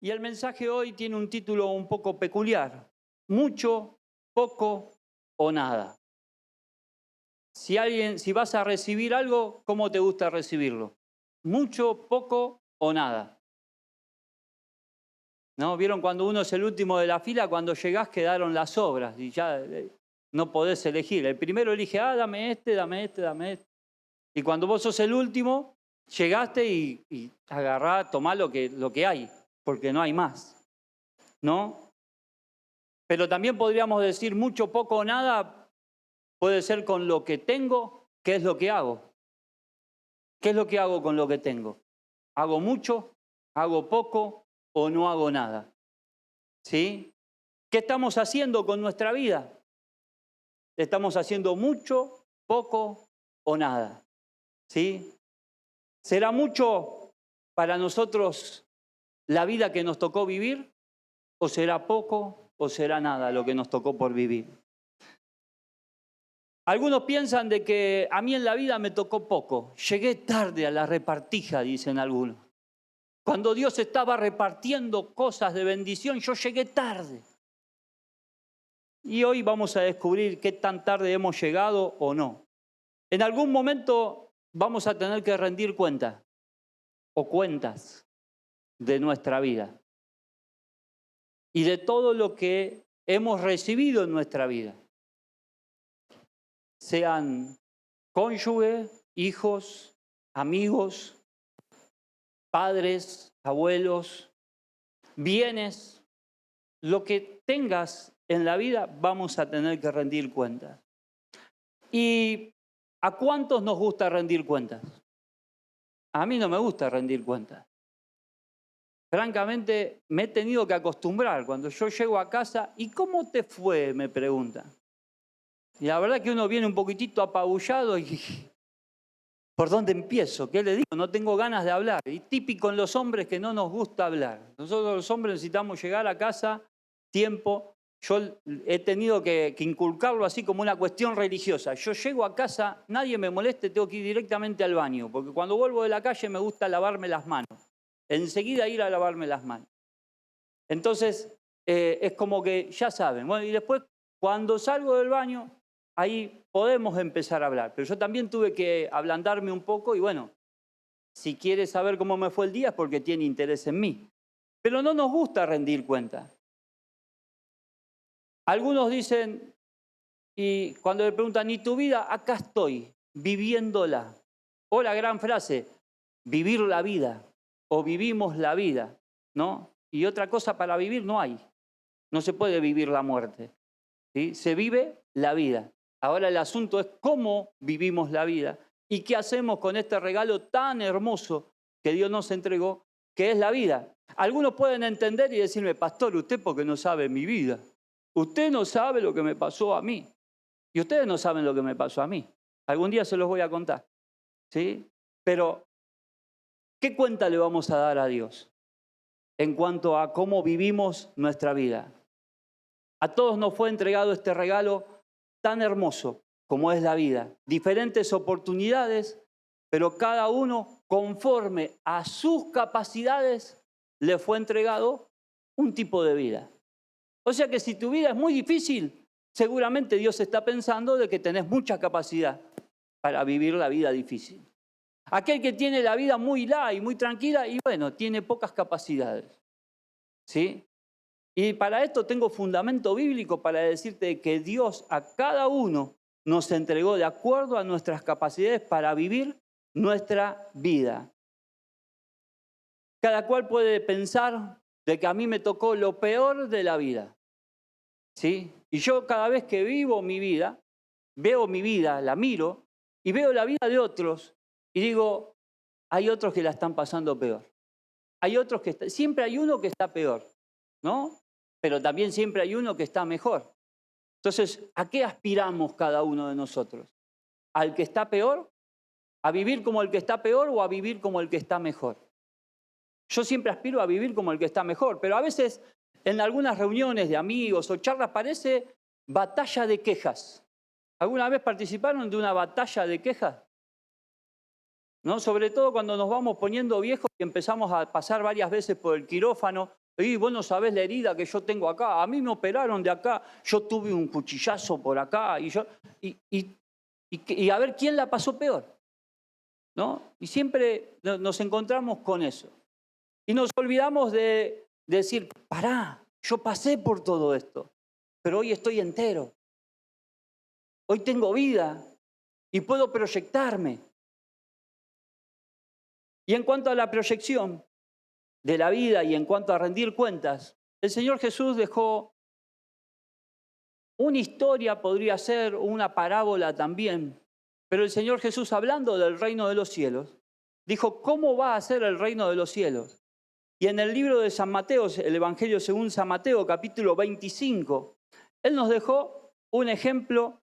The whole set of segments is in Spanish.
Y el mensaje hoy tiene un título un poco peculiar: mucho, poco o nada. Si vas a recibir algo, ¿cómo te gusta recibirlo? Mucho, poco o nada. ¿No? ¿Vieron cuando uno es el último de la fila? Cuando llegás quedaron las obras y ya no podés elegir. El primero elige, dame este, dame este, dame este. Y cuando vos sos el último, llegaste y agarrá, tomá lo que hay, porque no hay más. ¿No? Pero también podríamos decir mucho, poco o nada, puede ser con lo que tengo, ¿qué es lo que hago? ¿Qué es lo que hago con lo que tengo? ¿Hago mucho? ¿Hago poco? ¿O no hago nada? ¿Sí? ¿Qué estamos haciendo con nuestra vida? ¿Estamos haciendo mucho, poco o nada? ¿Sí? ¿Será mucho para nosotros la vida que nos tocó vivir? ¿O será poco o será nada lo que nos tocó por vivir? Algunos piensan de que a mí en la vida me tocó poco. Llegué tarde a la repartija, dicen algunos. Cuando Dios estaba repartiendo cosas de bendición, yo llegué tarde. Y hoy vamos a descubrir qué tan tarde hemos llegado o no. En algún momento vamos a tener que rendir cuenta o cuentas de nuestra vida y de todo lo que hemos recibido en nuestra vida. Sean cónyuge, hijos, amigos, padres, abuelos, bienes, lo que tengas en la vida vamos a tener que rendir cuentas. ¿Y a cuántos nos gusta rendir cuentas? A mí no me gusta rendir cuentas. Francamente, me he tenido que acostumbrar. Cuando yo llego a casa, ¿y cómo te fue?, me preguntan. Y la verdad que uno viene un poquitito apabullado y ¿por dónde empiezo? ¿Qué le digo? No tengo ganas de hablar. Y típico en los hombres que no nos gusta hablar. Nosotros los hombres necesitamos llegar a casa, tiempo. Yo he tenido que inculcarlo así como una cuestión religiosa. Yo llego a casa, nadie me moleste, tengo que ir directamente al baño. Porque cuando vuelvo de la calle me gusta lavarme las manos. Enseguida ir a lavarme las manos. Entonces, es como que ya saben. Bueno, y después, cuando salgo del baño, ahí podemos empezar a hablar. Pero yo también tuve que ablandarme un poco y bueno, si quiere saber cómo me fue el día es porque tiene interés en mí. Pero no nos gusta rendir cuenta. Algunos dicen, y cuando le preguntan, ¿y tu vida? Acá estoy, viviéndola. O la gran frase, vivir la vida, o vivimos la vida, ¿no? Y otra cosa para vivir no hay. No se puede vivir la muerte, ¿sí? Se vive la vida. Ahora el asunto es cómo vivimos la vida y qué hacemos con este regalo tan hermoso que Dios nos entregó, que es la vida. Algunos pueden entender y decirme, pastor, usted porque no sabe mi vida. Usted no sabe lo que me pasó a mí. Y ustedes no saben lo que me pasó a mí. Algún día se los voy a contar, ¿sí? Pero, ¿qué cuenta le vamos a dar a Dios en cuanto a cómo vivimos nuestra vida? A todos nos fue entregado este regalo tan hermoso como es la vida. Diferentes oportunidades, pero cada uno conforme a sus capacidades le fue entregado un tipo de vida. O sea que si tu vida es muy difícil, seguramente Dios está pensando de que tenés mucha capacidad para vivir la vida difícil. Aquel que tiene la vida muy light, muy tranquila, y bueno, tiene pocas capacidades, ¿sí? Y para esto tengo fundamento bíblico para decirte que Dios a cada uno nos entregó de acuerdo a nuestras capacidades para vivir nuestra vida. Cada cual puede pensar de que a mí me tocó lo peor de la vida, ¿sí? Y yo cada vez que vivo mi vida, veo mi vida, la miro y veo la vida de otros y digo, hay otros que la están pasando peor. Hay otros que siempre hay uno que está peor, ¿no? Pero también siempre hay uno que está mejor. Entonces, ¿a qué aspiramos cada uno de nosotros? ¿Al que está peor? ¿A vivir como el que está peor o a vivir como el que está mejor? Yo siempre aspiro a vivir como el que está mejor, pero a veces en algunas reuniones de amigos o charlas parece batalla de quejas. ¿Alguna vez participaron de una batalla de quejas? ¿No? Sobre todo cuando nos vamos poniendo viejos y empezamos a pasar varias veces por el quirófano Y vos no sabés la herida que yo tengo acá. A mí me operaron de acá. Yo tuve un cuchillazo por acá. Y a ver quién la pasó peor, ¿no? Y siempre nos encontramos con eso. Y nos olvidamos de decir, pará, yo pasé por todo esto, pero hoy estoy entero. Hoy tengo vida y puedo proyectarme. Y en cuanto a la proyección de la vida y en cuanto a rendir cuentas, el Señor Jesús dejó una historia, podría ser una parábola también, pero el Señor Jesús, hablando del reino de los cielos, dijo, ¿cómo va a ser el reino de los cielos? Y en el libro de San Mateo, el Evangelio según San Mateo, capítulo 25, Él nos dejó un ejemplo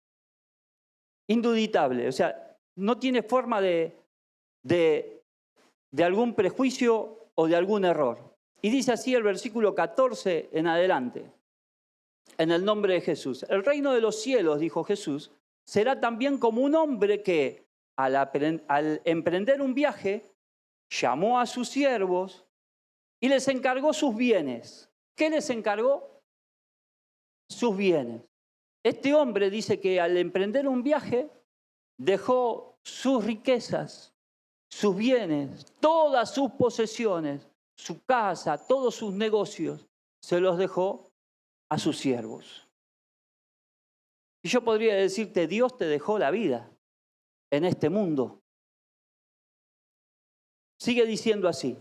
induditable. O sea, no tiene forma de algún prejuicio o de algún error. Y dice así el versículo 14 en adelante, en el nombre de Jesús. El reino de los cielos, dijo Jesús, será también como un hombre que al emprender un viaje llamó a sus siervos y les encargó sus bienes. ¿Qué les encargó? Sus bienes. Este hombre dice que al emprender un viaje dejó sus riquezas, sus bienes, todas sus posesiones, su casa, todos sus negocios, se los dejó a sus siervos. Y yo podría decirte, Dios te dejó la vida en este mundo. Sigue diciendo así.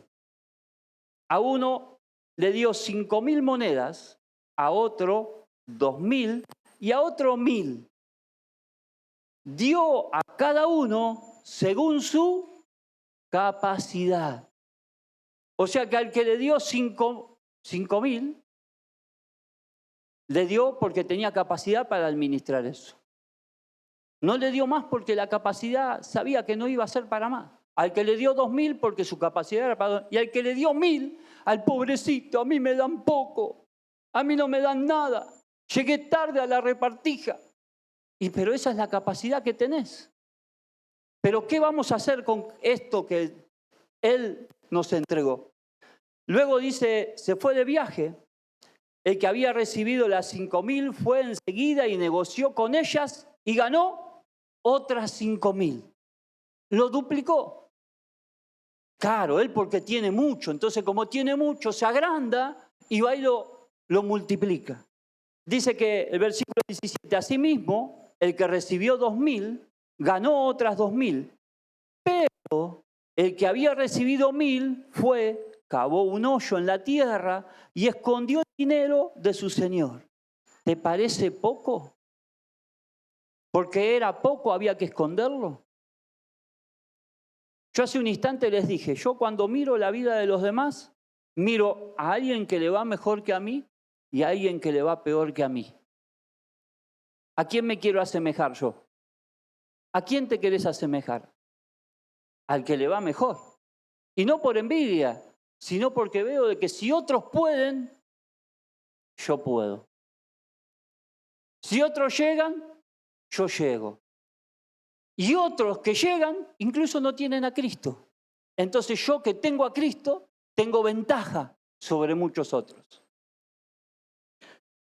A uno le dio 5.000 monedas, a otro 2.000 y a otro 1.000. Dio a cada uno según su capacidad. O sea que al que le dio 5.000, le dio porque tenía capacidad para administrar eso. No le dio más porque la capacidad sabía que no iba a ser para más. Al que le dio 2.000 porque su capacidad era para... Y al que le dio 1.000, al pobrecito, a mí me dan poco, a mí no me dan nada. Llegué tarde a la repartija. Pero esa es la capacidad que tenés. Pero ¿qué vamos a hacer con esto que Él nos entregó? Luego dice, se fue de viaje. El que había recibido las 5.000 fue enseguida y negoció con ellas y ganó otras 5.000. Lo duplicó. Claro, él porque tiene mucho, entonces como tiene mucho se agranda y va y lo multiplica. Dice que el versículo 17, asimismo, el que recibió 2.000 ganó otras 2.000, pero el que había recibido 1.000 fue, cavó un hoyo en la tierra y escondió el dinero de su señor. ¿Te parece poco? Porque era poco, había que esconderlo. Yo hace un instante les dije, yo cuando miro la vida de los demás, miro a alguien que le va mejor que a mí y a alguien que le va peor que a mí. ¿A quién me quiero asemejar yo? ¿A quién te querés asemejar? Al que le va mejor. Y no por envidia, sino porque veo de que si otros pueden, yo puedo. Si otros llegan, yo llego. Y otros que llegan, incluso no tienen a Cristo. Entonces yo que tengo a Cristo, tengo ventaja sobre muchos otros.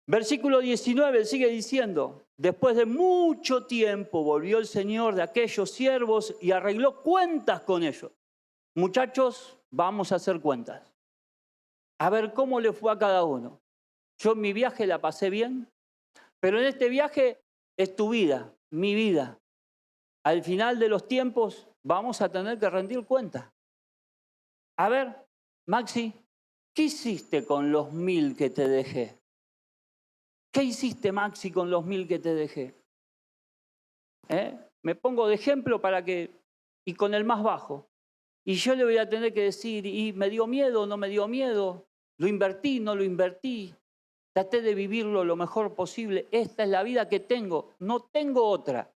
Versículo 19 sigue diciendo, después de mucho tiempo volvió el Señor de aquellos siervos y arregló cuentas con ellos. Muchachos, vamos a hacer cuentas. A ver cómo le fue a cada uno. Yo en mi viaje la pasé bien, pero en este viaje es tu vida, mi vida. Al final de los tiempos vamos a tener que rendir cuenta. A ver, Maxi, ¿qué hiciste con los 1.000 que te dejé? ¿Qué hiciste, Maxi, con los 1.000 que te dejé? Me pongo de ejemplo y con el más bajo. Y yo le voy a tener que decir, ¿y me dio miedo o no me dio miedo? ¿Lo invertí, no lo invertí? Traté de vivirlo lo mejor posible. Esta es la vida que tengo, no tengo otra.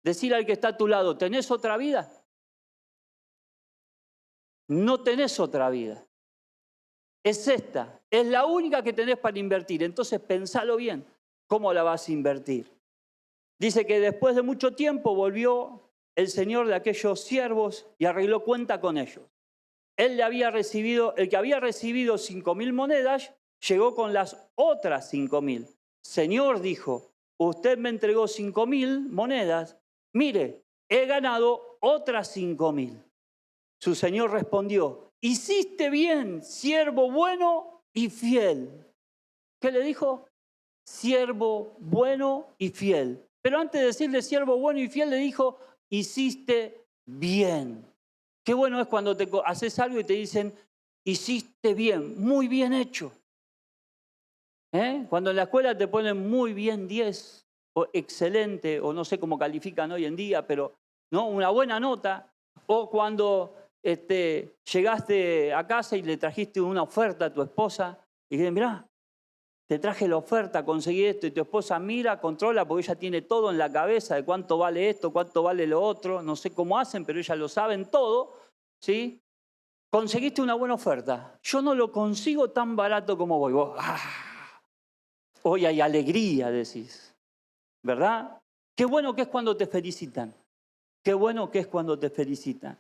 Decir al que está a tu lado, ¿tenés otra vida? No tenés otra vida. Es esta, es la única que tenés para invertir. Entonces pensalo bien, ¿cómo la vas a invertir? Dice que después de mucho tiempo volvió el Señor de aquellos siervos y arregló cuenta con ellos. el que había recibido 5.000 monedas, llegó con las otras 5.000. Señor, dijo, usted me entregó 5.000 monedas. Mire, he ganado otras 5.000. Su señor respondió, hiciste bien, siervo bueno y fiel. ¿Qué le dijo? Siervo bueno y fiel. Pero antes de decirle siervo bueno y fiel, le dijo, hiciste bien. Qué bueno es cuando te haces algo y te dicen, hiciste bien, muy bien hecho. Cuando en la escuela te ponen muy bien 10, o excelente, o no sé cómo califican hoy en día, pero ¿no? Una buena nota. O cuando llegaste a casa y le trajiste una oferta a tu esposa y dices, mirá, te traje la oferta, conseguí esto, y tu esposa mira, controla, porque ella tiene todo en la cabeza de cuánto vale esto, cuánto vale lo otro, no sé cómo hacen, pero ellas lo saben todo, ¿sí? Conseguiste una buena oferta. Yo no lo consigo tan barato como voy. Vos, hoy hay alegría, decís, ¿verdad? Qué bueno que es cuando te felicitan. Qué bueno que es cuando te felicitan.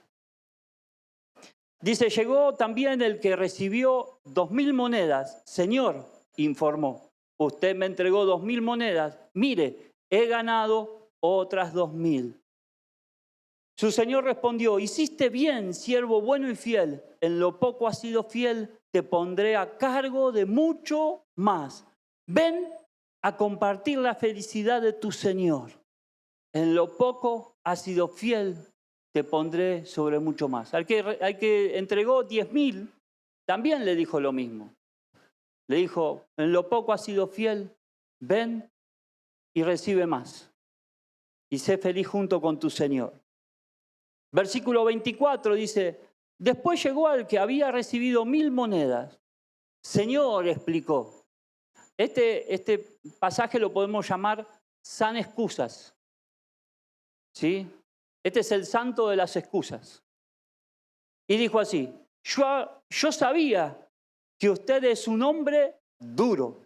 Dice, llegó también el que recibió 2.000 monedas. Señor, informó, usted me entregó 2.000 monedas. Mire, he ganado otras 2.000. Su señor respondió, hiciste bien, siervo bueno y fiel. En lo poco has sido fiel, te pondré a cargo de mucho más. Ven a compartir la felicidad de tu señor. En lo poco has sido fiel, te pondré sobre mucho más. Al que entregó 10.000, también le dijo lo mismo. Le dijo, en lo poco has sido fiel, ven y recibe más. Y sé feliz junto con tu Señor. Versículo 24 dice, después llegó al que había recibido 1.000 monedas. Señor, explicó. Este pasaje lo podemos llamar san excusas. ¿Sí? Este es el santo de las excusas. Y dijo así, yo sabía que usted es un hombre duro,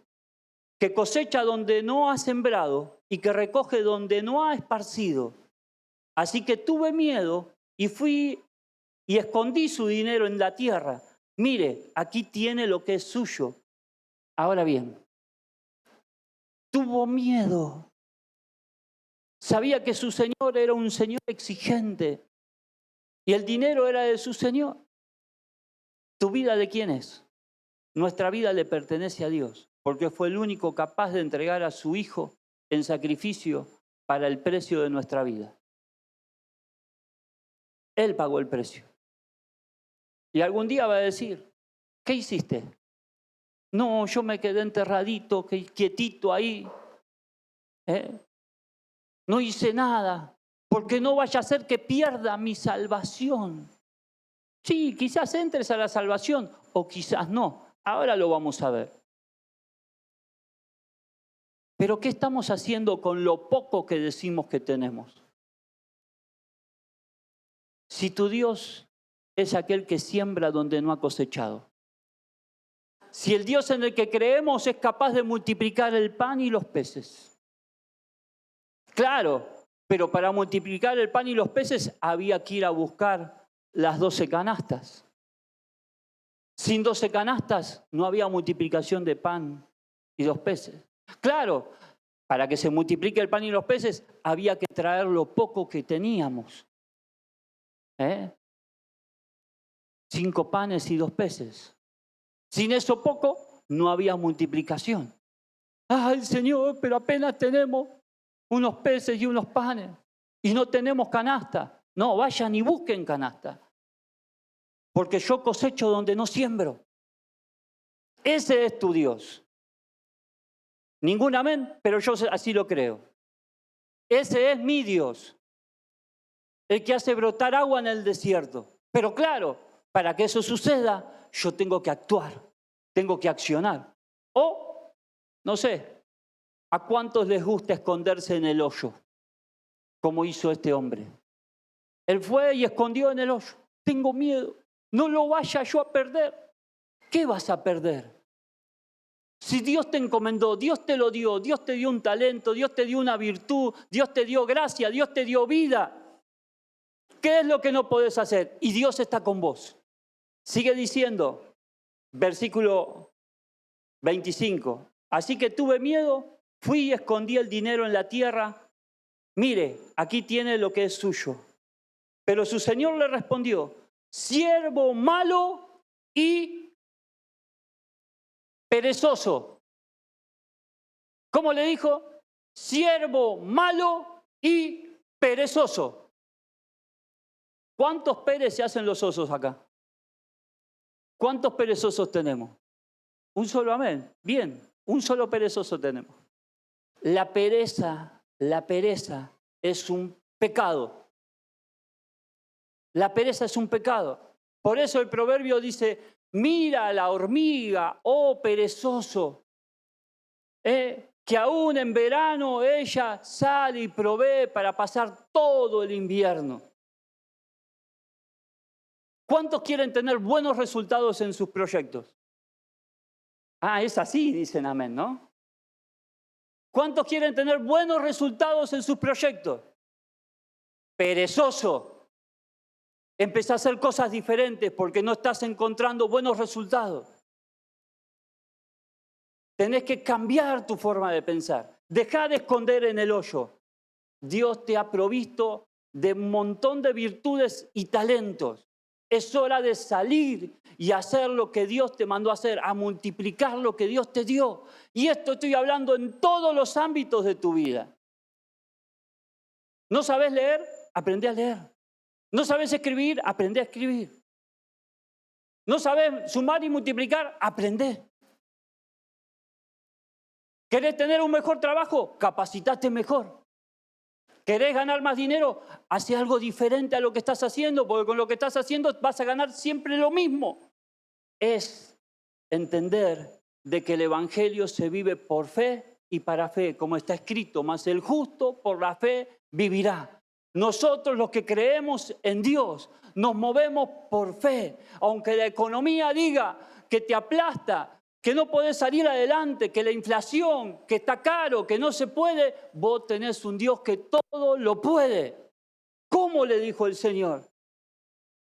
que cosecha donde no ha sembrado y que recoge donde no ha esparcido. Así que tuve miedo y fui y escondí su dinero en la tierra. Mire, aquí tiene lo que es suyo. Ahora bien, tuvo miedo. Sabía que su señor era un señor exigente y el dinero era de su señor. ¿Tu vida de quién es? Nuestra vida le pertenece a Dios, porque fue el único capaz de entregar a su Hijo en sacrificio para el precio de nuestra vida. Él pagó el precio. Y algún día va a decir, ¿qué hiciste? No, yo me quedé enterradito, quietito ahí. No hice nada, porque no vaya a ser que pierda mi salvación. Sí, quizás entres a la salvación o quizás no. Ahora lo vamos a ver. Pero ¿qué estamos haciendo con lo poco que decimos que tenemos? Si tu Dios es aquel que siembra donde no ha cosechado. Si el Dios en el que creemos es capaz de multiplicar el pan y los peces. Claro, pero para multiplicar el pan y los peces había que ir a buscar las 12 canastas. Sin 12 canastas no había multiplicación de pan y los peces. Claro, para que se multiplique el pan y los peces había que traer lo poco que teníamos. 5 panes y 2 peces. Sin eso poco no había multiplicación. ¡Ay, Señor, pero apenas tenemos unos peces y unos panes y no tenemos canasta! No, vayan y busquen canasta. Porque yo cosecho donde no siembro. Ese es tu Dios. Ningún amén, pero yo así lo creo. Ese es mi Dios. El que hace brotar agua en el desierto. Pero claro, para que eso suceda, yo tengo que actuar, tengo que accionar. O, no sé, ¿a cuántos les gusta esconderse en el hoyo? Como hizo este hombre. Él fue y escondió en el hoyo. Tengo miedo, no lo vaya yo a perder. ¿Qué vas a perder? Si Dios te encomendó, Dios te lo dio, Dios te dio un talento, Dios te dio una virtud, Dios te dio gracia, Dios te dio vida. ¿Qué es lo que no podés hacer? Y Dios está con vos. Sigue diciendo, versículo 25. Así que tuve miedo, fui y escondí el dinero en la tierra. Mire, aquí tiene lo que es suyo. Pero su señor le respondió, siervo malo y perezoso. ¿Cómo le dijo? Siervo malo y perezoso. ¿Cuántos Pérez se hacen los osos acá? ¿Cuántos perezosos tenemos? Un solo amén. Bien, un solo perezoso tenemos. La pereza es un pecado. La pereza es un pecado. Por eso el proverbio dice, mira a la hormiga, oh perezoso, que aún en verano ella sale y provee para pasar todo el invierno. ¿Cuántos quieren tener buenos resultados en sus proyectos? Ah, es así, dicen amén, ¿no? ¿Cuántos quieren tener buenos resultados en sus proyectos? Perezoso. Empezá a hacer cosas diferentes porque no estás encontrando buenos resultados. Tenés que cambiar tu forma de pensar. Dejá de esconder en el hoyo. Dios te ha provisto de un montón de virtudes y talentos. Es hora de salir y hacer lo que Dios te mandó a hacer, a multiplicar lo que Dios te dio. Y esto estoy hablando en todos los ámbitos de tu vida. ¿No sabes leer? Aprende a leer. ¿No sabes escribir? Aprende a escribir. ¿No sabes sumar y multiplicar? Aprende. ¿Querés tener un mejor trabajo? Capacitate mejor. ¿Querés ganar más dinero? Hace algo diferente a lo que estás haciendo, porque con lo que estás haciendo vas a ganar siempre lo mismo. Es entender de que el Evangelio se vive por fe y para fe, como está escrito, mas el justo por la fe vivirá. Nosotros los que creemos en Dios nos movemos por fe, aunque la economía diga que te aplasta, que no podés salir adelante, que la inflación, que está caro, que no se puede, vos tenés un Dios que todo lo puede. ¿Cómo le dijo el Señor?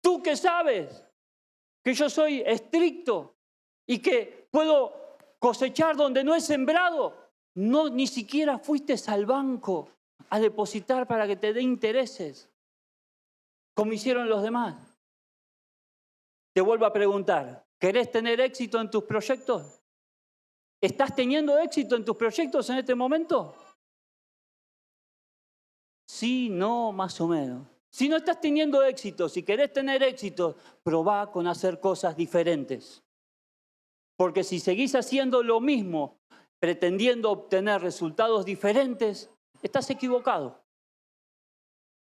¿Tú que sabes que yo soy estricto y que puedo cosechar donde no he sembrado? No, ni siquiera fuiste al banco a depositar para que te dé intereses, como hicieron los demás. Te vuelvo a preguntar, ¿querés tener éxito en tus proyectos? ¿Estás teniendo éxito en tus proyectos en este momento? Sí, no, más o menos. Si no estás teniendo éxito, si querés tener éxito, probá con hacer cosas diferentes. Porque si seguís haciendo lo mismo, pretendiendo obtener resultados diferentes, estás equivocado.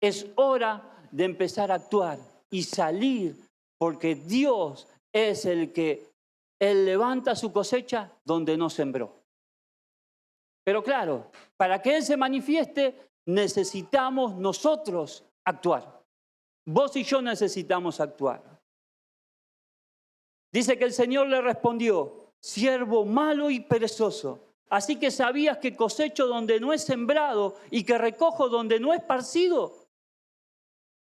Es hora de empezar a actuar y salir, porque Dios es el que Él levanta su cosecha donde no sembró. Pero claro, para que Él se manifieste, necesitamos nosotros actuar. Vos y yo necesitamos actuar. Dice que el Señor le respondió, siervo malo y perezoso. Así que sabías que cosecho donde no he sembrado y que recojo donde no he esparcido.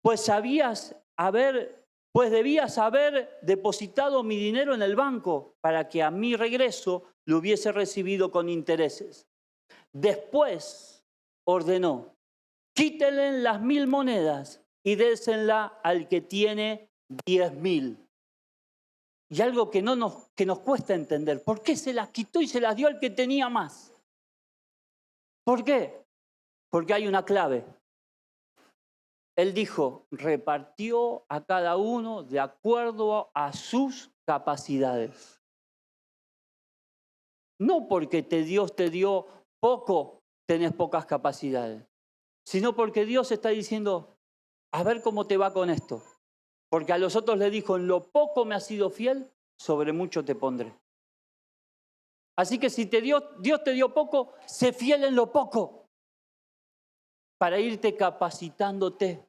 Pues debías haber depositado mi dinero en el banco para que a mi regreso lo hubiese recibido con intereses. Después ordenó, quítenle las 1000 monedas y désela al que tiene 10.000. Y algo que nos cuesta entender, ¿por qué se las quitó y se las dio al que tenía más? ¿Por qué? Porque hay una clave. Él dijo, repartió a cada uno de acuerdo a sus capacidades. No porque Dios te dio poco, tenés pocas capacidades, sino porque Dios está diciendo, a ver cómo te va con esto. Porque a los otros le dijo, en lo poco me has sido fiel, sobre mucho te pondré. Así que si Dios te dio poco, sé fiel en lo poco, para irte capacitándote.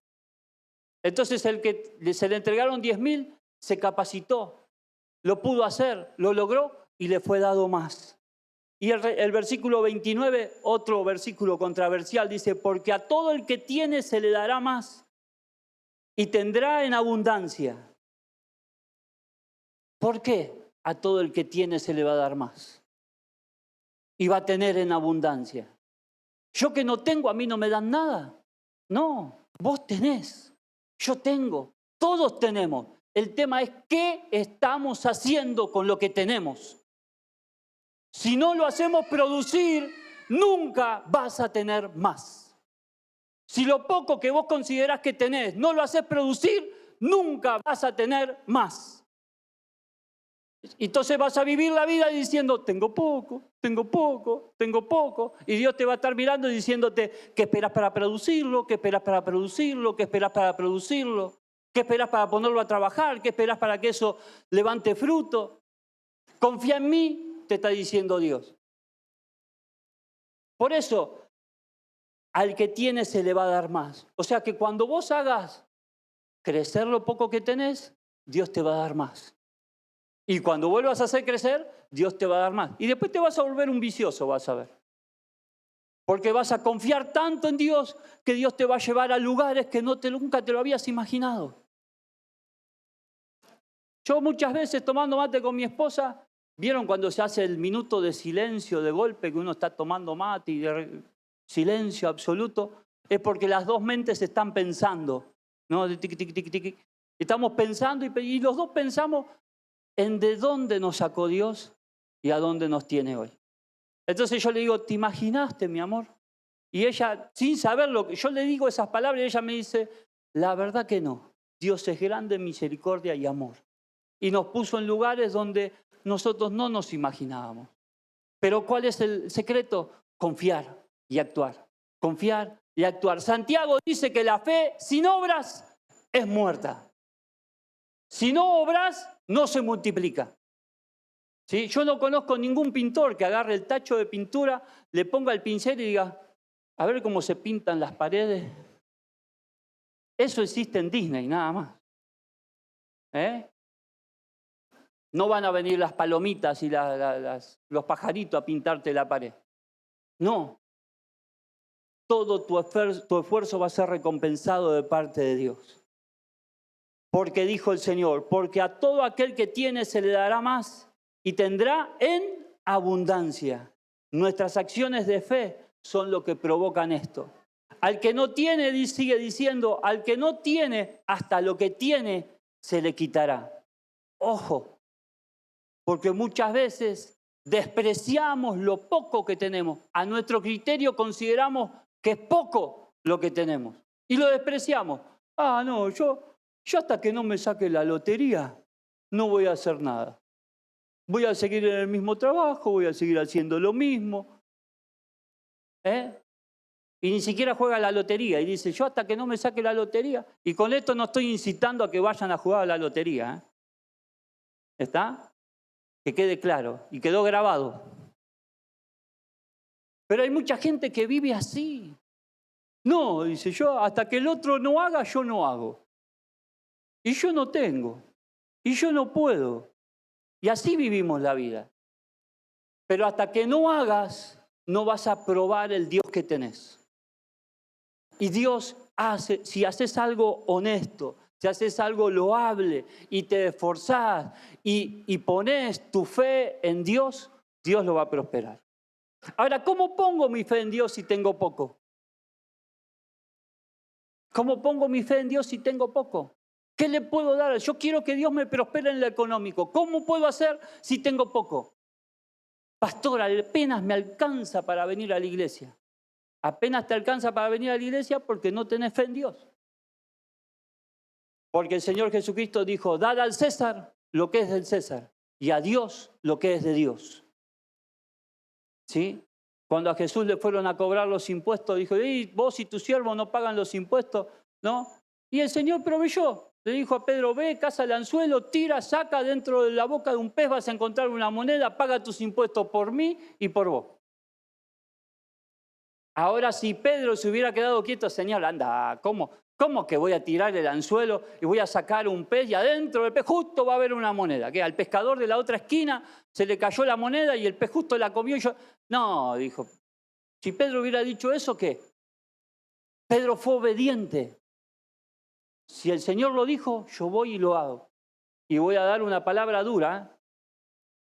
Entonces el que se le entregaron 10.000, se capacitó, lo pudo hacer, lo logró y le fue dado más. Y el versículo 29, otro versículo controversial, dice, porque a todo el que tiene se le dará más y tendrá en abundancia. ¿Por qué? A todo el que tiene se le va a dar más. Y va a tener en abundancia. Yo que no tengo, a mí no me dan nada. No, vos tenés, yo tengo, todos tenemos. El tema es qué estamos haciendo con lo que tenemos. Si no lo hacemos producir, nunca vas a tener más. Si lo poco que vos considerás que tenés no lo haces producir, nunca vas a tener más. Entonces vas a vivir la vida diciendo, tengo poco, tengo poco, tengo poco. Y Dios te va a estar mirando y diciéndote, ¿qué esperas para producirlo? ¿Qué esperas para producirlo? ¿Qué esperas para producirlo? ¿Qué esperas para ponerlo a trabajar? ¿Qué esperas para que eso levante fruto? Confía en mí, te está diciendo Dios. Por eso, al que tiene se le va a dar más. O sea que cuando vos hagas crecer lo poco que tenés, Dios te va a dar más. Y cuando vuelvas a hacer crecer, Dios te va a dar más. Y después te vas a volver un vicioso, vas a ver. Porque vas a confiar tanto en Dios que Dios te va a llevar a lugares que nunca te lo habías imaginado. Yo muchas veces tomando mate con mi esposa, ¿vieron cuando se hace el minuto de silencio de golpe que uno está tomando mate y de silencio absoluto? Es porque las dos mentes están pensando, ¿no? Tiqui, tiqui, tiqui, tiqui. Estamos pensando y los dos pensamos en de dónde nos sacó Dios y a dónde nos tiene hoy. Entonces yo le digo, ¿te imaginaste, mi amor? Y ella, sin saberlo, yo le digo esas palabras y ella me dice, la verdad que no. Dios es grande en misericordia y amor. Y nos puso en lugares donde nosotros no nos imaginábamos. Pero ¿cuál es el secreto? Confiar y actuar. Confiar y actuar. Santiago dice que la fe sin obras es muerta. Si no obras, no se multiplica. ¿Sí? Yo no conozco ningún pintor que agarre el tacho de pintura, le ponga el pincel y diga, a ver cómo se pintan las paredes. Eso existe en Disney, nada más. No van a venir las palomitas y los pajaritos a pintarte la pared. No. Todo tu esfuerzo va a ser recompensado de parte de Dios. Porque dijo el Señor, porque a todo aquel que tiene se le dará más y tendrá en abundancia. Nuestras acciones de fe son lo que provocan esto. Al que no tiene, sigue diciendo, al que no tiene, hasta lo que tiene se le quitará. Ojo, porque muchas veces despreciamos lo poco que tenemos. A nuestro criterio consideramos que es poco lo que tenemos y lo despreciamos. Ah, no, yo hasta que no me saque la lotería no voy a hacer nada. Voy a seguir en el mismo trabajo, voy a seguir haciendo lo mismo. Y ni siquiera juega la lotería. Y dice, yo hasta que no me saque la lotería. Y con esto no estoy incitando a que vayan a jugar a la lotería. ¿Está? Que quede claro. Y quedó grabado. Pero hay mucha gente que vive así. No, dice, yo hasta que el otro no haga, yo no hago. Y yo no tengo. Y yo no puedo. Y así vivimos la vida. Pero hasta que no hagas, no vas a probar el Dios que tenés. Y Dios hace, si haces algo honesto, si haces algo loable y te esforzás y pones tu fe en Dios, Dios lo va a prosperar. Ahora, ¿cómo pongo mi fe en Dios si tengo poco? ¿Cómo pongo mi fe en Dios si tengo poco? ¿Qué le puedo dar? Yo quiero que Dios me prospere en lo económico. ¿Cómo puedo hacer si tengo poco? Pastor, apenas me alcanza para venir a la iglesia. Apenas te alcanza para venir a la iglesia porque no tenés fe en Dios. Porque el Señor Jesucristo dijo, dad al César lo que es del César y a Dios lo que es de Dios. ¿Sí? Cuando a Jesús le fueron a cobrar los impuestos, dijo, vos y tu siervo no pagan los impuestos, ¿no? Y el Señor proveyó. Le dijo a Pedro, ve, caza el anzuelo, tira, saca dentro de la boca de un pez, vas a encontrar una moneda, paga tus impuestos por mí y por vos. Ahora, si Pedro se hubiera quedado quieto, Señor, anda, ¿cómo que voy a tirar el anzuelo y voy a sacar un pez y adentro del pez justo va a haber una moneda? Que al pescador de la otra esquina se le cayó la moneda y el pez justo la comió y yo... No, dijo, si Pedro hubiera dicho eso, ¿qué? Pedro fue obediente. Si el Señor lo dijo, yo voy y lo hago. Y voy a dar una palabra dura,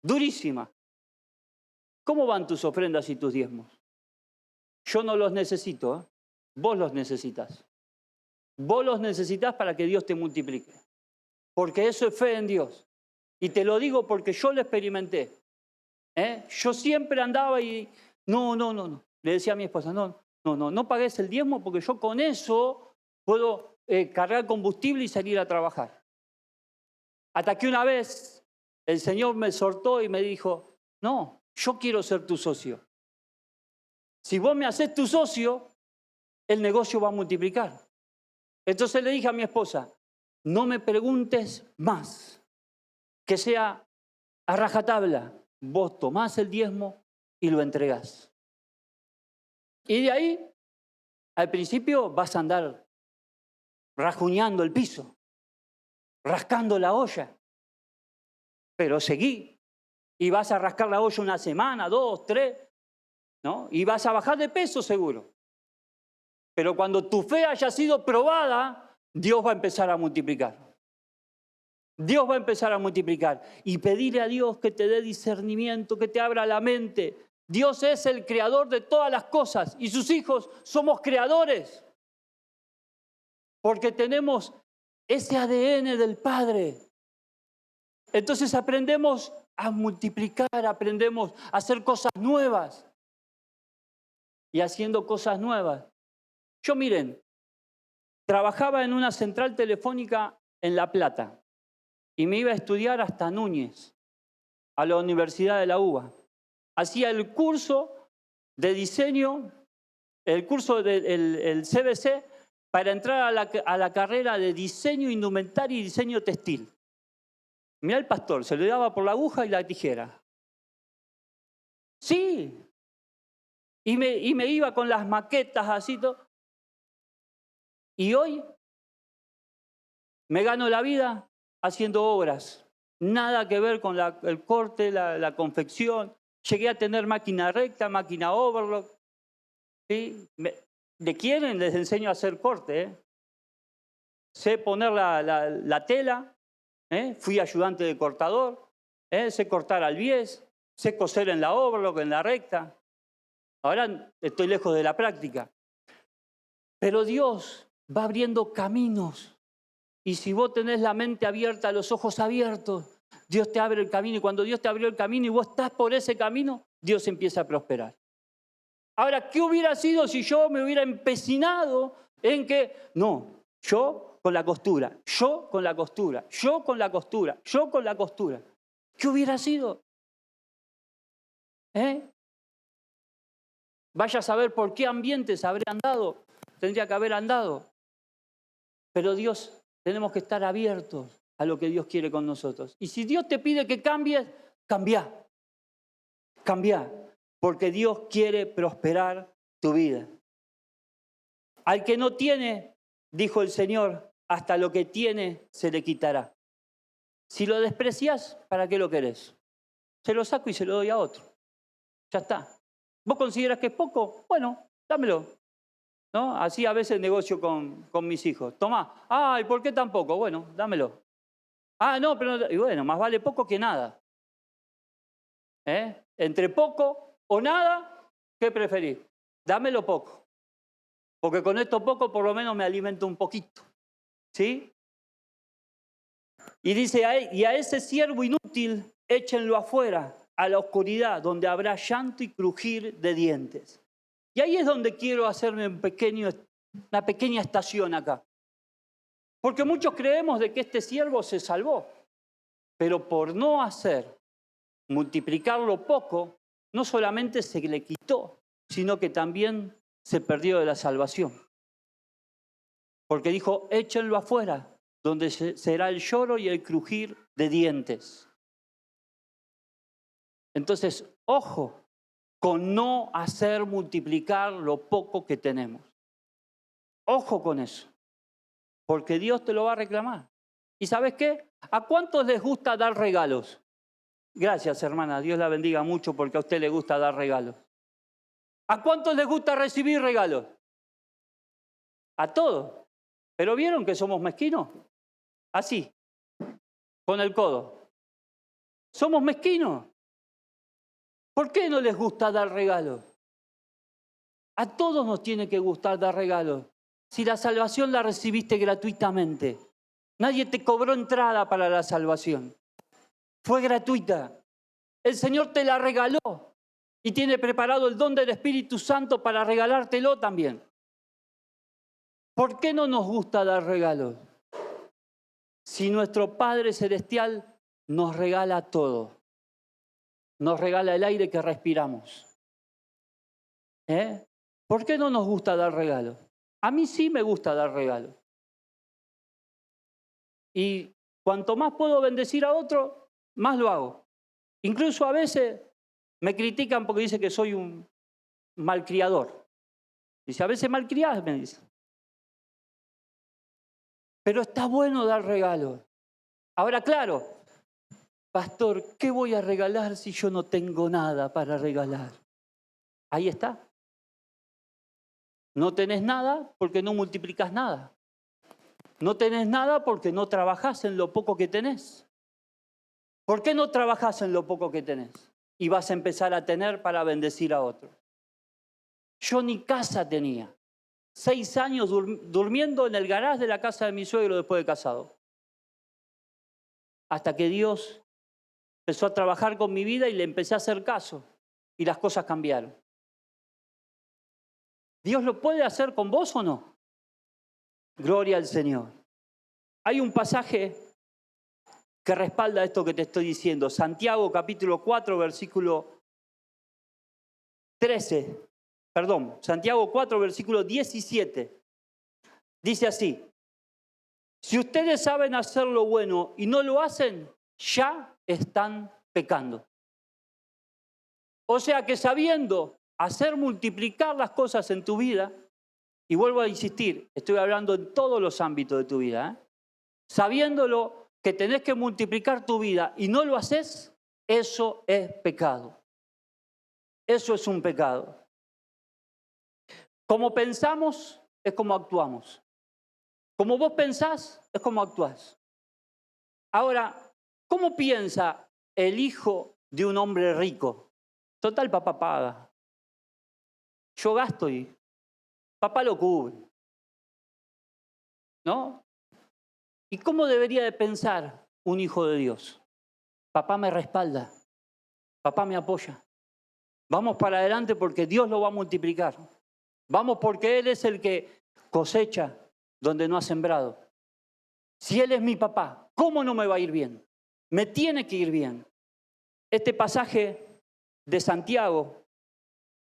durísima. ¿Cómo van tus ofrendas y tus diezmos? Yo no los necesito, ¿eh? Vos los necesitas. Vos los necesitas para que Dios te multiplique. Porque eso es fe en Dios. Y te lo digo porque yo lo experimenté. Yo siempre andaba y no. Le decía a mi esposa, no pagues el diezmo porque yo con eso puedo cargar combustible y salir a trabajar. Hasta que una vez el Señor me soltó y me dijo, no, yo quiero ser tu socio. Si vos me haces tu socio, el negocio va a multiplicar. Entonces le dije a mi esposa, no me preguntes más, que sea a rajatabla. Vos tomás el diezmo y lo entregás. Y de ahí, al principio vas a andar rajuñando el piso, rascando la olla, pero seguí. Y vas a rascar la olla una semana, 2, 3, ¿no? Y vas a bajar de peso seguro. Pero cuando tu fe haya sido probada, Dios va a empezar a multiplicar. Dios va a empezar a multiplicar. Y pedirle a Dios que te dé discernimiento, que te abra la mente. Dios es el creador de todas las cosas y sus hijos somos creadores. Porque tenemos ese ADN del Padre. Entonces aprendemos a multiplicar, aprendemos a hacer cosas nuevas. Y haciendo cosas nuevas. Yo, miren, trabajaba en una central telefónica en La Plata y me iba a estudiar hasta Núñez, a la Universidad de la UBA. Hacía el curso de diseño, el curso del CBC, para entrar a la carrera de diseño indumentario y diseño textil. Mirá el pastor, se le daba por la aguja y la tijera. Sí. Y me iba con las maquetas así todo. Y hoy me gano la vida haciendo obras. Nada que ver con el corte, la confección. Llegué a tener máquina recta, máquina overlock. ¿Sí? ¿De quieren? Les enseño a hacer corte. Sé poner la tela. Fui ayudante de cortador. Sé cortar al bies. Sé coser en la overlock, en la recta. Ahora estoy lejos de la práctica. Pero Dios va abriendo caminos. Y si vos tenés la mente abierta, los ojos abiertos, Dios te abre el camino. Y cuando Dios te abrió el camino y vos estás por ese camino, Dios empieza a prosperar. Ahora, ¿qué hubiera sido si yo me hubiera empecinado en que, no, yo con la costura, yo con la costura, yo con la costura, yo con la costura? ¿Qué hubiera sido? Vaya a saber por qué ambientes habré andado. Tendría que haber andado. Pero Dios, tenemos que estar abiertos a lo que Dios quiere con nosotros. Y si Dios te pide que cambies, cambia. Cambia. Porque Dios quiere prosperar tu vida. Al que no tiene, dijo el Señor, hasta lo que tiene se le quitará. Si lo desprecias, ¿para qué lo querés? Se lo saco y se lo doy a otro. Ya está. ¿Vos consideras que es poco? Bueno, dámelo. ¿No? Así a veces negocio con mis hijos. Tomá. Ay, ¿por qué tan poco? Bueno, dámelo. Ah, no, pero... Y bueno, más vale poco que nada. Entre poco o nada, ¿qué preferís? Dámelo poco. Porque con esto poco por lo menos me alimento un poquito. ¿Sí? Y dice, y a ese siervo inútil, échenlo afuera, a la oscuridad, donde habrá llanto y crujir de dientes. Y ahí es donde quiero hacerme una pequeña estación acá. Porque muchos creemos de que este siervo se salvó, pero por no hacer, multiplicarlo poco, no solamente se le quitó, sino que también se perdió de la salvación. Porque dijo, échenlo afuera, donde será el lloro y el crujir de dientes. Entonces, ojo con no hacer multiplicar lo poco que tenemos. Ojo con eso, porque Dios te lo va a reclamar. ¿Y sabes qué? ¿A cuántos les gusta dar regalos? Gracias, hermana, Dios la bendiga mucho porque a usted le gusta dar regalos. ¿A cuántos les gusta recibir regalos? A todos. ¿Pero vieron que somos mezquinos? Así. con el codo. Somos mezquinos. ¿Por qué no les gusta dar regalos? A todos nos tiene que gustar dar regalos. Si la salvación la recibiste gratuitamente, nadie te cobró entrada para la salvación. Fue gratuita. El Señor te la regaló y tiene preparado el don del Espíritu Santo para regalártelo también. ¿Por qué no nos gusta dar regalos? Si nuestro Padre Celestial nos regala todo. Nos regala el aire que respiramos. ¿Por qué no nos gusta dar regalos? A mí sí me gusta dar regalos. Y cuanto más puedo bendecir a otro, más lo hago. Incluso a veces me critican porque dicen que soy un malcriador. Dice, a veces malcriás, me dice. Pero está bueno dar regalos. Ahora, claro, pastor, ¿qué voy a regalar si yo no tengo nada para regalar? Ahí está. No tenés nada porque no multiplicás nada. No tenés nada porque no trabajás en lo poco que tenés. ¿Por qué no trabajás en lo poco que tenés? Y vas a empezar a tener para bendecir a otro. Yo ni casa tenía. 6 años durmiendo en el garage de la casa de mi suegro después de casado. Hasta que Dios empezó a trabajar con mi vida y le empecé a hacer caso. Y las cosas cambiaron. ¿Dios lo puede hacer con vos o no? Gloria al Señor. Hay un pasaje que respalda esto que te estoy diciendo. Santiago capítulo 4, versículo 13. Perdón, Santiago 4, versículo 17. Dice así. Si ustedes saben hacer lo bueno y no lo hacen, ya están pecando. O sea que sabiendo hacer multiplicar las cosas en tu vida, y vuelvo a insistir, estoy hablando en todos los ámbitos de tu vida, sabiéndolo que tenés que multiplicar tu vida y no lo haces, eso es pecado. Eso es un pecado. Como pensamos, es como actuamos. Como vos pensás, es como actuás. Ahora, ¿cómo piensa el hijo de un hombre rico? Total, papá paga. Yo gasto y papá lo cubre. ¿No? ¿Y cómo debería de pensar un hijo de Dios? Papá me respalda. Papá me apoya. Vamos para adelante porque Dios lo va a multiplicar. Vamos porque Él es el que cosecha donde no ha sembrado. Si Él es mi papá, ¿cómo no me va a ir bien? Me tiene que ir bien. Este pasaje de Santiago,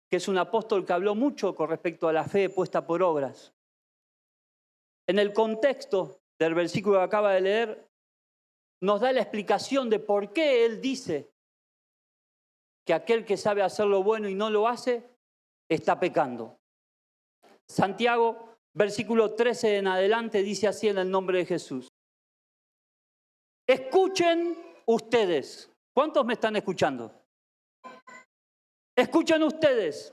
que es un apóstol que habló mucho con respecto a la fe puesta por obras. En el contexto del versículo que acaba de leer, nos da la explicación de por qué Él dice que aquel que sabe hacer lo bueno y no lo hace, está pecando. Santiago, versículo 13 en adelante, dice así en el nombre de Jesús. Escuchen ustedes. ¿Cuántos me están escuchando? Escuchen ustedes,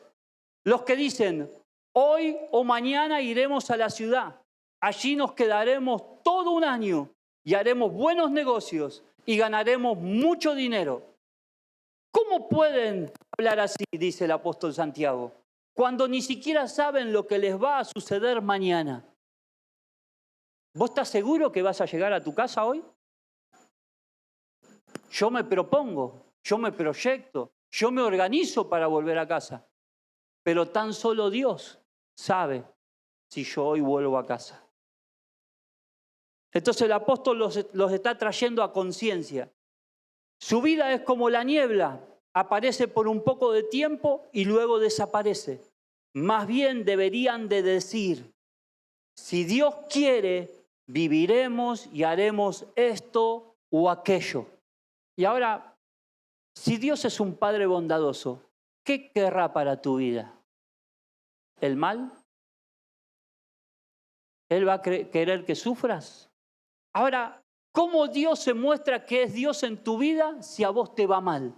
los que dicen, hoy o mañana iremos a la ciudad. Allí nos quedaremos todo un año y haremos buenos negocios y ganaremos mucho dinero. ¿Cómo pueden hablar así, dice el apóstol Santiago, cuando ni siquiera saben lo que les va a suceder mañana? ¿Vos estás seguro que vas a llegar a tu casa hoy? Yo me propongo, yo me proyecto, yo me organizo para volver a casa. Pero tan solo Dios sabe si yo hoy vuelvo a casa. Entonces el apóstol los está trayendo a conciencia. Su vida es como la niebla, aparece por un poco de tiempo y luego desaparece. Más bien deberían de decir, si Dios quiere, viviremos y haremos esto o aquello. Y ahora, si Dios es un Padre bondadoso, ¿qué querrá para tu vida? ¿El mal? ¿Él va a querer que sufras? Ahora, ¿cómo Dios se muestra que es Dios en tu vida si a vos te va mal?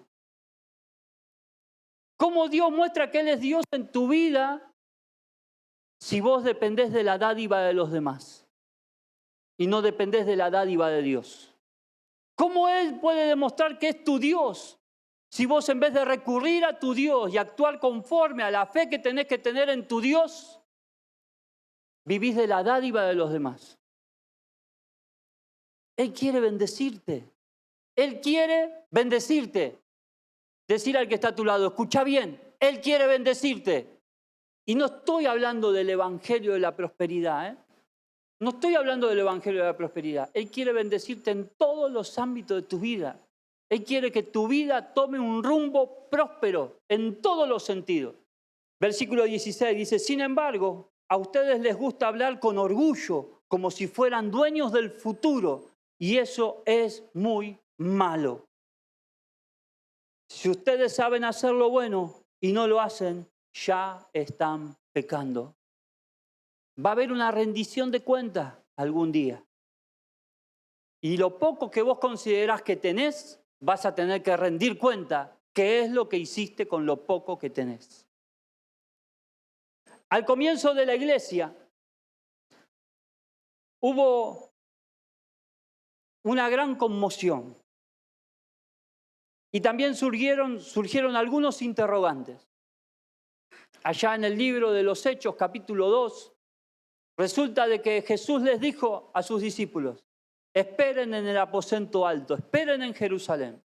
¿Cómo Dios muestra que Él es Dios en tu vida si vos dependés de la dádiva de los demás y no dependés de la dádiva de Dios? ¿Cómo Él puede demostrar que es tu Dios? Si vos en vez de recurrir a tu Dios y actuar conforme a la fe que tenés que tener en tu Dios, vivís de la dádiva de los demás. Él quiere bendecirte. Él quiere bendecirte. Decir al que está a tu lado, escucha bien, Él quiere bendecirte. Y no estoy hablando del evangelio de la prosperidad, ¿eh? No estoy hablando del evangelio de la prosperidad. Él quiere bendecirte en todos los ámbitos de tu vida. Él quiere que tu vida tome un rumbo próspero en todos los sentidos. Versículo 16 dice, sin embargo, a ustedes les gusta hablar con orgullo, como si fueran dueños del futuro, y eso es muy malo. Si ustedes saben hacer lo bueno y no lo hacen, ya están pecando. Va a haber una rendición de cuentas algún día. Y lo poco que vos considerás que tenés, vas a tener que rendir cuenta qué es lo que hiciste con lo poco que tenés. Al comienzo de la iglesia hubo una gran conmoción. Y también surgieron algunos interrogantes. Allá en el libro de los Hechos, capítulo 2, resulta de que Jesús les dijo a sus discípulos, esperen en el aposento alto, esperen en Jerusalén,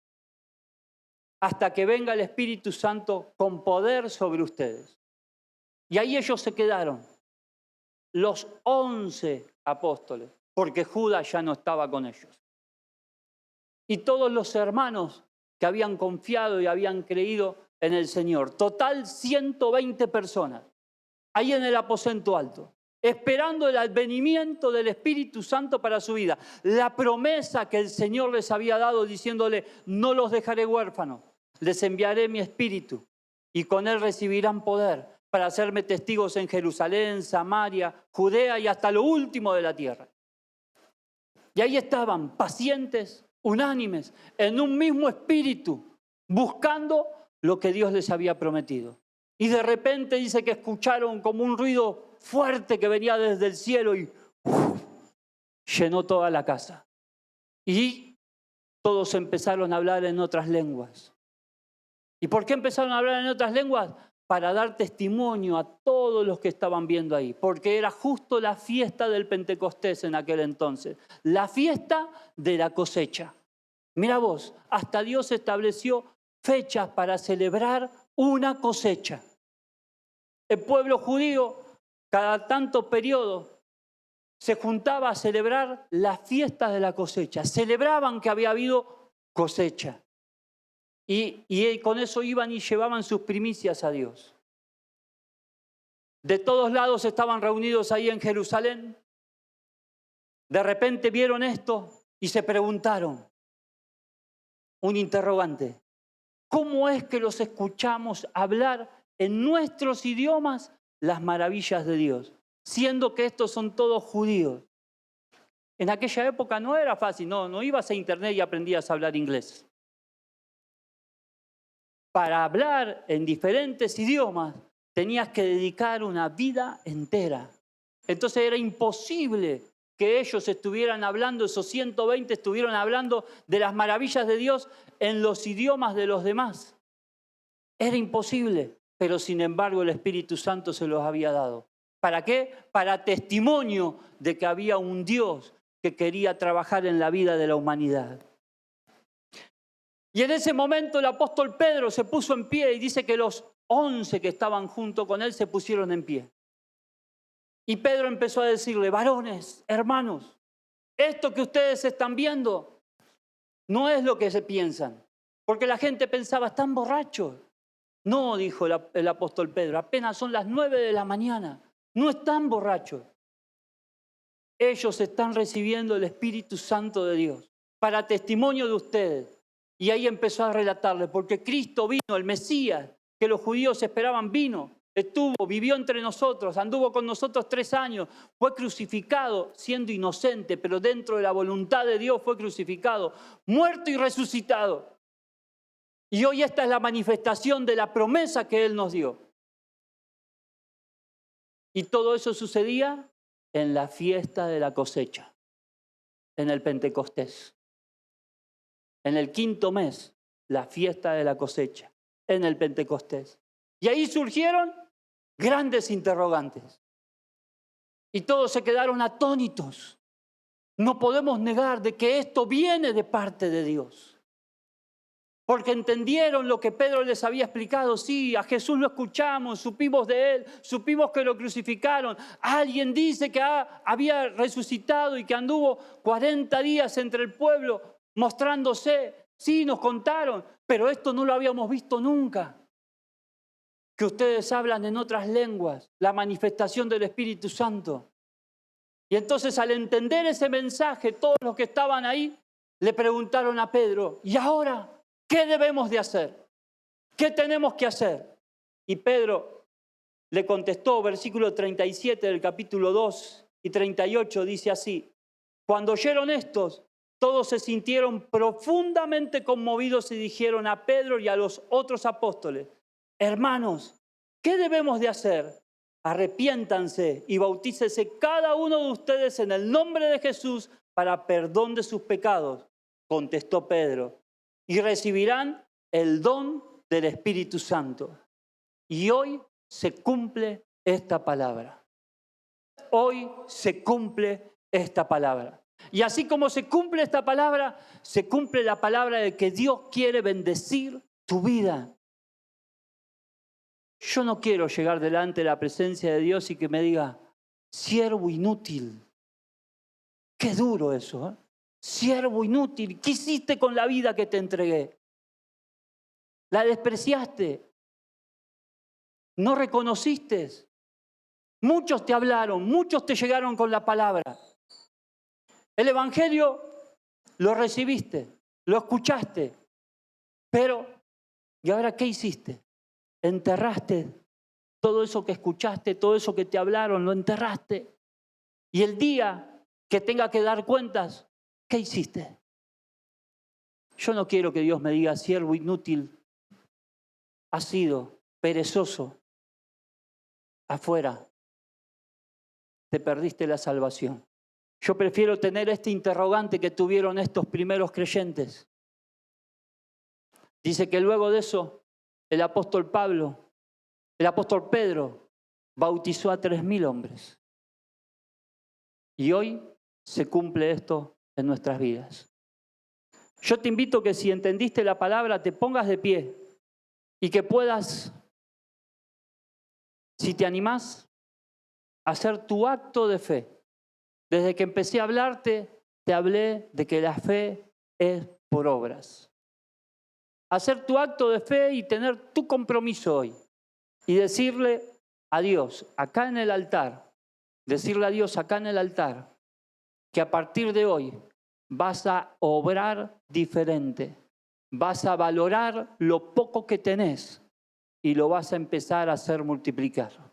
hasta que venga el Espíritu Santo con poder sobre ustedes. Y ahí ellos se quedaron, los 11 apóstoles, porque Judas ya no estaba con ellos. Y todos los hermanos que habían confiado y habían creído en el Señor. Total 120 personas, ahí en el aposento alto, esperando el advenimiento del Espíritu Santo para su vida. La promesa que el Señor les había dado diciéndole, no los dejaré huérfanos, les enviaré mi Espíritu y con él recibirán poder para hacerme testigos en Jerusalén, Samaria, Judea y hasta lo último de la tierra. Y ahí estaban, pacientes, unánimes, en un mismo espíritu, buscando lo que Dios les había prometido. Y de repente dice que escucharon como un ruido fuerte que venía desde el cielo y llenó toda la casa. Y todos empezaron a hablar en otras lenguas. ¿Y por qué empezaron a hablar en otras lenguas? Para dar testimonio a todos los que estaban viendo ahí, porque era justo la fiesta del Pentecostés en aquel entonces, la fiesta de la cosecha. Mira vos, hasta Dios estableció fechas para celebrar una cosecha. El pueblo judío, cada tanto periodo, se juntaba a celebrar las fiestas de la cosecha. Celebraban que había habido cosecha. Y con eso iban y llevaban sus primicias a Dios. De todos lados estaban reunidos ahí en Jerusalén. De repente vieron esto y se preguntaron, un interrogante, ¿cómo es que los escuchamos hablar en nuestros idiomas las maravillas de Dios? Siendo que estos son todos judíos. En aquella época no era fácil, no ibas a internet y aprendías a hablar inglés. Para hablar en diferentes idiomas tenías que dedicar una vida entera. Entonces era imposible que ellos estuvieran hablando, esos 120 estuvieron hablando de las maravillas de Dios en los idiomas de los demás. Era imposible, pero sin embargo el Espíritu Santo se los había dado. ¿Para qué? Para testimonio de que había un Dios que quería trabajar en la vida de la humanidad. Y en ese momento el apóstol Pedro se puso en pie y dice que los 11 que estaban junto con él se pusieron en pie. Y Pedro empezó a decirle, varones, hermanos, esto que ustedes están viendo no es lo que se piensan. Porque la gente pensaba, están borrachos. No, dijo el apóstol Pedro, apenas son las 9 de la mañana. No están borrachos. Ellos están recibiendo el Espíritu Santo de Dios para testimonio de ustedes. Y ahí empezó a relatarle, porque Cristo vino, el Mesías, que los judíos esperaban, vino, estuvo, vivió entre nosotros, anduvo con nosotros 3 años, fue crucificado siendo inocente, pero dentro de la voluntad de Dios fue crucificado, muerto y resucitado. Y hoy esta es la manifestación de la promesa que Él nos dio. Y todo eso sucedía en la fiesta de la cosecha, en el Pentecostés. en el 5.º mes, la fiesta de la cosecha, en el Pentecostés. Y ahí surgieron grandes interrogantes. Y todos se quedaron atónitos. No podemos negar de que esto viene de parte de Dios. Porque entendieron lo que Pedro les había explicado. Sí, a Jesús lo escuchamos, supimos de Él, supimos que lo crucificaron. Alguien dice que había resucitado y que anduvo 40 días entre el pueblo mostrándose. Sí, nos contaron, pero esto no lo habíamos visto nunca. Que ustedes hablan en otras lenguas, la manifestación del Espíritu Santo. Y entonces, al entender ese mensaje, todos los que estaban ahí le preguntaron a Pedro, ¿y ahora qué debemos de hacer? ¿Qué tenemos que hacer? Y Pedro le contestó, versículo 37 del capítulo 2 y 38, dice así: cuando oyeron estos, todos se sintieron profundamente conmovidos y dijeron a Pedro y a los otros apóstoles, hermanos, ¿qué debemos de hacer? Arrepiéntanse y bautícese cada uno de ustedes en el nombre de Jesús para perdón de sus pecados, contestó Pedro, y recibirán el don del Espíritu Santo. Y hoy se cumple esta palabra. Hoy se cumple esta palabra. Y así como se cumple esta palabra, se cumple la palabra de que Dios quiere bendecir tu vida. Yo no quiero llegar delante de la presencia de Dios y que me diga, siervo inútil. Qué duro eso, ¿eh? Siervo inútil. ¿Qué hiciste con la vida que te entregué? ¿La despreciaste? ¿No reconociste? Muchos te hablaron, muchos te llegaron con la palabra. El Evangelio lo recibiste, lo escuchaste, pero ¿y ahora qué hiciste? Enterraste todo eso que escuchaste, todo eso que te hablaron, lo enterraste. Y el día que tenga que dar cuentas, ¿qué hiciste? Yo no quiero que Dios me diga, siervo inútil, has sido perezoso, afuera, te perdiste la salvación. Yo prefiero tener este interrogante que tuvieron estos primeros creyentes. Dice que luego de eso, el apóstol Pedro, bautizó a 3.000 hombres. Y hoy se cumple esto en nuestras vidas. Yo te invito que si entendiste la palabra, te pongas de pie y que puedas, si te animás, hacer tu acto de fe. Desde que empecé a hablarte, te hablé de que la fe es por obras. Hacer tu acto de fe y tener tu compromiso hoy. Y decirle a Dios, acá en el altar, decirle a Dios acá en el altar, que a partir de hoy vas a obrar diferente. Vas a valorar lo poco que tenés y lo vas a empezar a hacer multiplicar.